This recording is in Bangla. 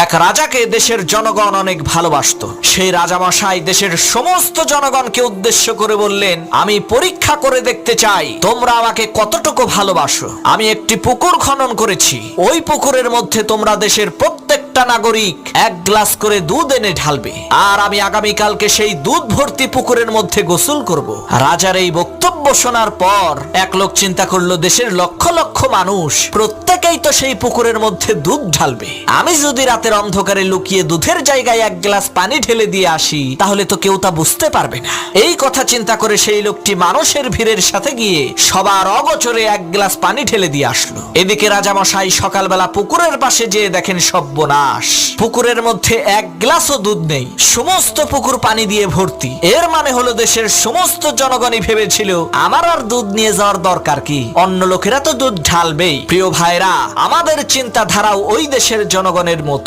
এক রাজাকে দেশের জনগণ অনেক ভালোবাসতো। সেই রাজামশাই দেশের সমস্ত জনগণকে উদ্দেশ্য করে বললেন, আমি পরীক্ষা করে দেখতে চাই তোমরা আমাকে কতটুকু ভালোবাসো। আমি একটি পুকুর খনন করেছি। ওই পুকুরের মধ্যে তোমরা দেশের প্রত্যেকটা নাগরিক 1 গ্লাস করে দুধ এনে ঢালবে, আর আমি আগামীকালকে সেই দুধ ভর্তি পুকুরের মধ্যে গোসল করব। রাজার এই বক্তব্য শোনার পর এক লোক চিন্তা করলো, দেশের লক্ষ লক্ষ মানুষ প্রত্যেকেই তো সেই পুকুরের মধ্যে দুধ ঢালবে। আমি যদি রাতের অন্ধকারে লুকিয়ে দুধের জায়গায় 1 গ্লাস পানি ঢেলে দিয়ে আসি, তাহলে তো কেউ তা বুঝতে পারবে না। এই কথা চিন্তা করে সেই লোকটি মানুষের ভিড়ের সাথে গিয়ে সবার অগোচরে 1 গ্লাস পানি ঢেলে দিয়ে আসলো। এদিকে রাজামশাই সকালবেলা পুকুরের পাশে যেয়ে দেখেন সর্বনাশ, পুকুরের মধ্যে 1 গ্লাসও দুধ নেই, সমস্ত পুকুর পানি দিয়ে ভর্তি। এর মানে হলো দেশের সমস্ত জনগণই ভেবেছিল আমার আর দুধ নিয়ে যাওয়ার দরকার কি, অন্য লোকেরা তো দুধ ঢালবেই। প্রিয় ভাইরা, আমাদের চিন্তাধারাও ওই দেশের জনগণের মতো।